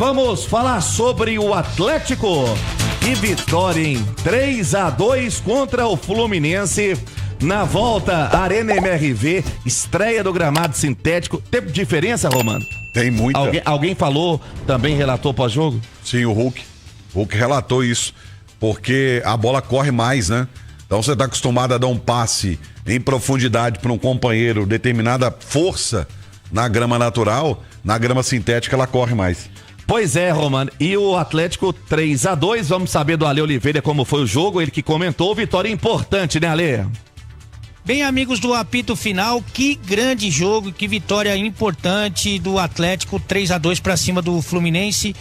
Vamos falar sobre o Atlético e vitória em 3-2 contra o Fluminense na volta Arena MRV, estreia do gramado sintético. Teve diferença, Romano? Tem muita. Alguém falou, também relatou pós-jogo? Sim, o Hulk relatou isso, porque a bola corre mais, né? Então você está acostumado a dar um passe em profundidade para um companheiro, determinada força na grama natural, na grama sintética ela corre mais. Pois é, Romano, e o Atlético 3-2, vamos saber do Ale Oliveira como foi o jogo, ele que comentou, vitória importante, né, Ale? Bem, amigos do apito final, que grande jogo, que vitória importante do Atlético, 3-2 para cima do Fluminense.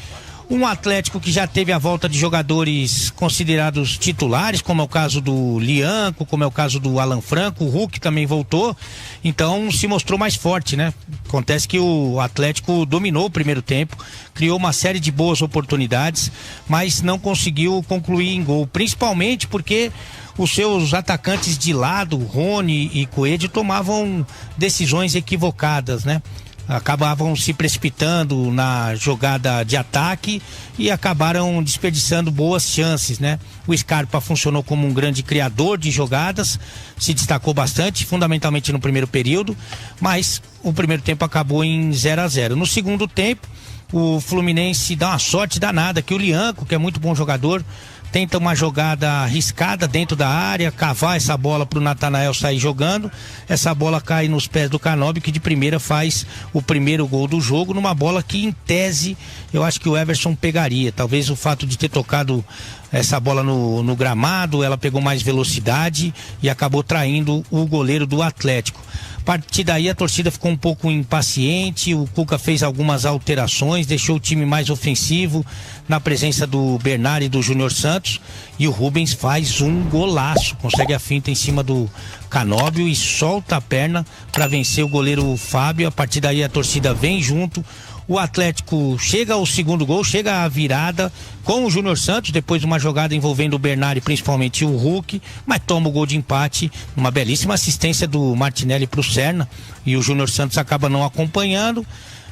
Um Atlético que já teve a volta de jogadores considerados titulares, como é o caso do Lianco, como é o caso do Alan Franco, o Hulk também voltou, então se mostrou mais forte, né? Acontece que o Atlético dominou o primeiro tempo, criou uma série de boas oportunidades, mas não conseguiu concluir em gol, principalmente porque os seus atacantes de lado, Rony e Coelho, tomavam decisões equivocadas, né? Acabavam se precipitando na jogada de ataque e acabaram desperdiçando boas chances, né? O Scarpa funcionou como um grande criador de jogadas, se destacou bastante, fundamentalmente no primeiro período, mas o primeiro tempo acabou em 0-0. No segundo tempo, o Fluminense dá uma sorte danada, que o Lianco, que é muito bom jogador, tenta uma jogada arriscada dentro da área, cavar essa bola para o Natanael sair jogando. Essa bola cai nos pés do Canóbio, que de primeira faz o primeiro gol do jogo, numa bola que, em tese, eu acho que o Everson pegaria. Talvez o fato de ter tocado essa bola no gramado, ela pegou mais velocidade e acabou traindo o goleiro do Atlético. A partir daí a torcida ficou um pouco impaciente, o Cuca fez algumas alterações, deixou o time mais ofensivo na presença do Bernard e do Júnior Santos, e o Rubens faz um golaço, consegue a finta em cima do Canóbio e solta a perna para vencer o goleiro Fábio. A partir daí a torcida vem junto. O Atlético chega ao segundo gol, chega à virada com o Júnior Santos, depois de uma jogada envolvendo o Bernard e principalmente o Hulk, mas toma o gol de empate, uma belíssima assistência do Martinelli para o Serna, e o Júnior Santos acaba não acompanhando,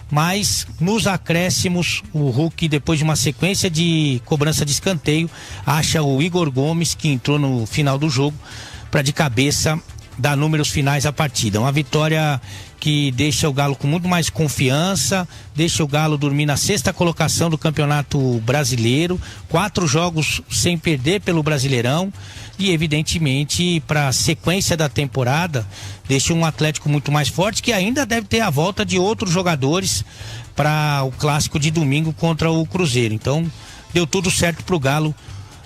mas nos acréscimos o Hulk, depois de uma sequência de cobrança de escanteio, acha o Igor Gomes, que entrou no final do jogo, para de cabeça dar números finais à partida. Uma vitória que deixa o Galo com muito mais confiança, deixa o Galo dormir na sexta colocação do Campeonato Brasileiro, 4 jogos sem perder pelo Brasileirão, e evidentemente para a sequência da temporada deixa um Atlético muito mais forte, que ainda deve ter a volta de outros jogadores para o clássico de domingo contra o Cruzeiro. Então deu tudo certo pro Galo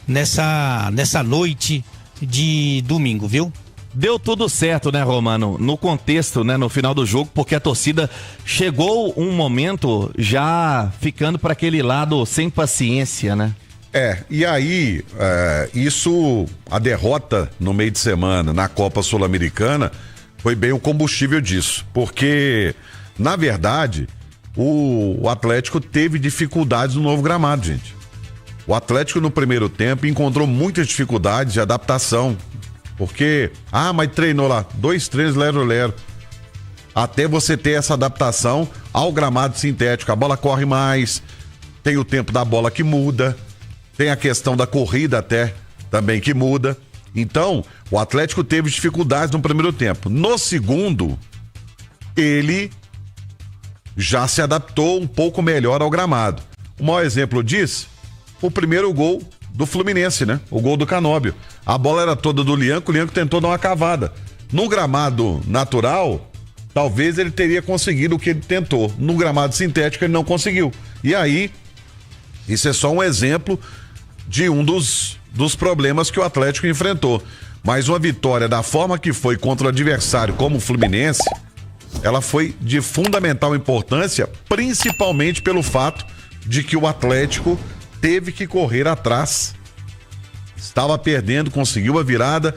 nessa noite de domingo, viu? Deu tudo certo, né, Romano? No contexto, né, no final do jogo, porque a torcida chegou um momento já ficando para aquele lado sem paciência, né? E aí, a derrota no meio de semana na Copa Sul-Americana foi bem o combustível disso, porque, na verdade, o Atlético teve dificuldades no novo gramado, gente. O Atlético no primeiro tempo encontrou muitas dificuldades de adaptação, porque, mas treinou lá, 2 treinos lero-lero, até você ter essa adaptação ao gramado sintético. A bola corre mais, tem o tempo da bola que muda, tem a questão da corrida até também que muda. Então, o Atlético teve dificuldades no primeiro tempo. No segundo, ele já se adaptou um pouco melhor ao gramado. O maior exemplo disso, o primeiro gol do Fluminense, né? O gol do Canóbio. A bola era toda do Lianco, o Lianco tentou dar uma cavada. No gramado natural, talvez ele teria conseguido o que ele tentou. No gramado sintético ele não conseguiu. E aí, isso é só um exemplo de um dos problemas que o Atlético enfrentou. Mas uma vitória da forma que foi contra o adversário como o Fluminense, ela foi de fundamental importância, principalmente pelo fato de que o Atlético teve que correr atrás, estava perdendo, conseguiu a virada,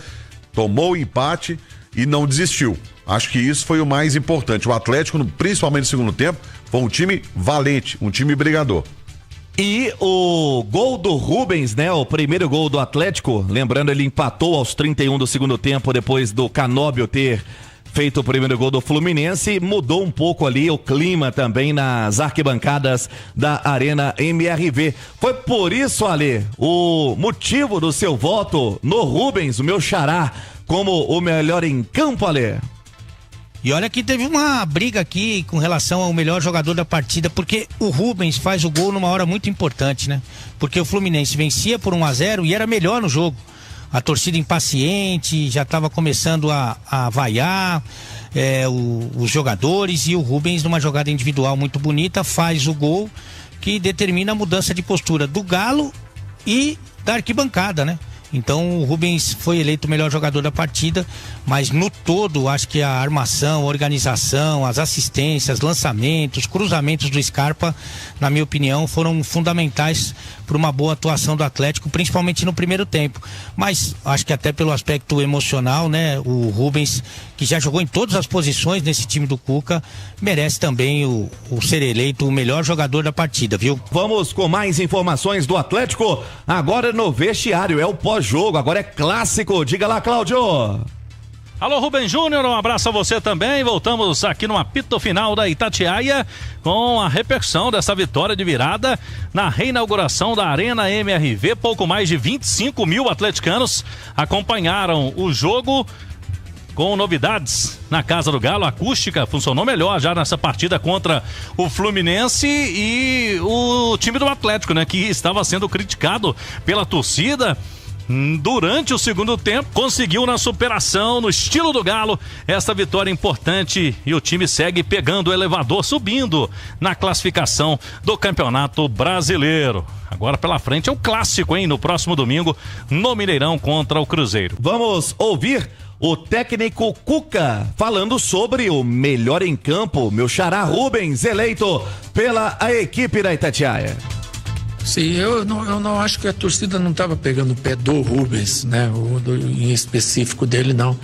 tomou o empate e não desistiu. Acho que isso foi o mais importante. O Atlético, principalmente no segundo tempo, foi um time valente, um time brigador. E o gol do Rubens, né? O primeiro gol do Atlético, lembrando, ele empatou aos 31 do segundo tempo, depois do Canóbio ter feito o primeiro gol do Fluminense, mudou um pouco ali o clima também nas arquibancadas da Arena MRV. Foi por isso, Ale, o motivo do seu voto no Rubens, o meu xará, como o melhor em campo, Ale? E olha que teve uma briga aqui com relação ao melhor jogador da partida, porque o Rubens faz o gol numa hora muito importante, né? Porque o Fluminense vencia por 1-0 e era melhor no jogo. A torcida impaciente, já estava começando a vaiar os jogadores, e o Rubens, numa jogada individual muito bonita, faz o gol que determina a mudança de postura do Galo e da arquibancada, né? Então o Rubens foi eleito o melhor jogador da partida, mas no todo acho que a armação, a organização, as assistências, lançamentos, cruzamentos do Scarpa, na minha opinião, foram fundamentais para uma boa atuação do Atlético, principalmente no primeiro tempo. Mas acho que até pelo aspecto emocional, né, o Rubens, que já jogou em todas as posições nesse time do Cuca, merece também o ser eleito o melhor jogador da partida, viu? Vamos com mais informações do Atlético, agora no vestiário, é o pós-jogo, agora é clássico. Diga lá, Cláudio. Alô, Rubem Júnior, um abraço a você também. Voltamos aqui no apito final da Itatiaia com a repercussão dessa vitória de virada na reinauguração da Arena MRV. Pouco mais de 25 mil atleticanos acompanharam o jogo com novidades na Casa do Galo. A acústica funcionou melhor já nessa partida contra o Fluminense e o time do Atlético, né, que estava sendo criticado pela torcida. Durante o segundo tempo, conseguiu na superação, no estilo do Galo, essa vitória importante, e o time segue pegando o elevador, subindo na classificação do Campeonato Brasileiro. Agora pela frente é o clássico, hein? No próximo domingo, no Mineirão contra o Cruzeiro. Vamos ouvir o técnico Cuca falando sobre o melhor em campo, meu xará Rubens, eleito pela equipe da Itatiaia. Sim, eu não acho que a torcida não estava pegando o pé do Rubens, né? Em específico dele, não.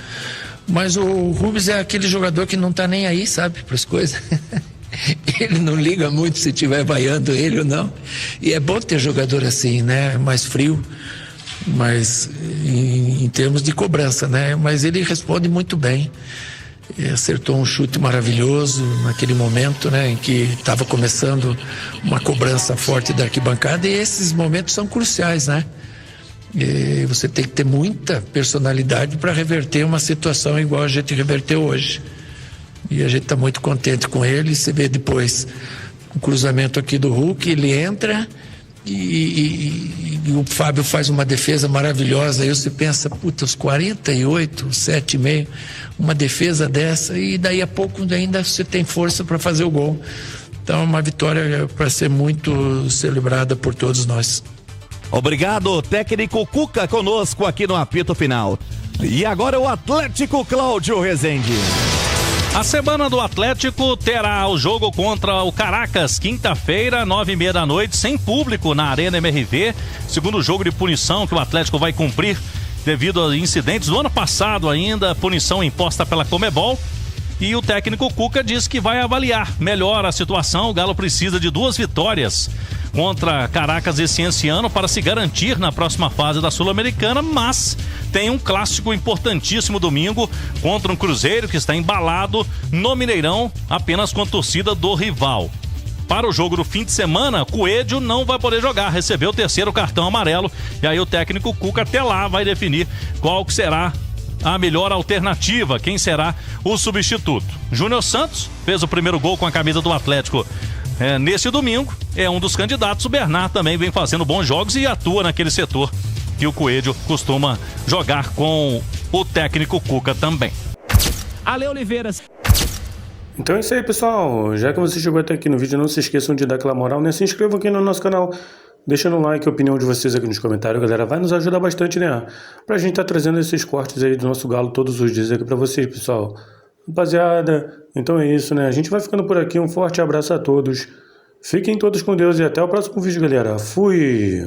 Mas o Rubens é aquele jogador que não tá nem aí, sabe, para as coisas. Ele não liga muito se estiver vaiando ele ou não. E é bom ter jogador assim, né? Mais frio, mas em termos de cobrança, né? Mas ele responde muito bem. Acertou um chute maravilhoso naquele momento, né, em que estava começando uma cobrança forte da arquibancada, e esses momentos são cruciais, né? E você tem que ter muita personalidade para reverter uma situação igual a gente reverteu hoje. E a gente está muito contente com ele. Você vê depois o cruzamento aqui do Hulk, ele entra e o Fábio faz uma defesa maravilhosa. Aí você pensa, puta, os 48, 7,5, uma defesa dessa, e daí a pouco ainda você tem força para fazer o gol. Então é uma vitória para ser muito celebrada por todos nós. Obrigado, técnico Cuca, conosco aqui no apito final. E agora o Atlético, Cláudio Rezende. A semana do Atlético terá o jogo contra o Caracas, quinta-feira, 9h30 da noite, sem público na Arena MRV. Segundo jogo de punição que o Atlético vai cumprir devido a incidentes do ano passado ainda, punição imposta pela Conmebol. E o técnico Cuca diz que vai avaliar melhor a situação. O Galo precisa de 2 vitórias contra Caracas esse ano para se garantir na próxima fase da Sul-Americana, mas tem um clássico importantíssimo domingo contra um Cruzeiro que está embalado no Mineirão, apenas com a torcida do rival. Para o jogo do fim de semana, Coelho não vai poder jogar, recebeu o 3º cartão amarelo, e aí o técnico Cuca até lá vai definir qual que será a melhor alternativa, quem será o substituto. Júnior Santos fez o primeiro gol com a camisa do Atlético nesse domingo, é um dos candidatos. O Bernard também vem fazendo bons jogos e atua naquele setor que o Coelho costuma jogar com o técnico Cuca também. Ale Oliveira. Então é isso aí, pessoal. Já que você chegou até aqui no vídeo, não se esqueçam de dar aquela moral, né? Se inscrevam aqui no nosso canal, deixando um like, a opinião de vocês aqui nos comentários, galera. Vai nos ajudar bastante, né? Pra gente tá trazendo esses cortes aí do nosso Galo todos os dias aqui pra vocês, pessoal. Rapaziada, então é isso, né? A gente vai ficando por aqui. Um forte abraço a todos. Fiquem todos com Deus e até o próximo vídeo, galera. Fui!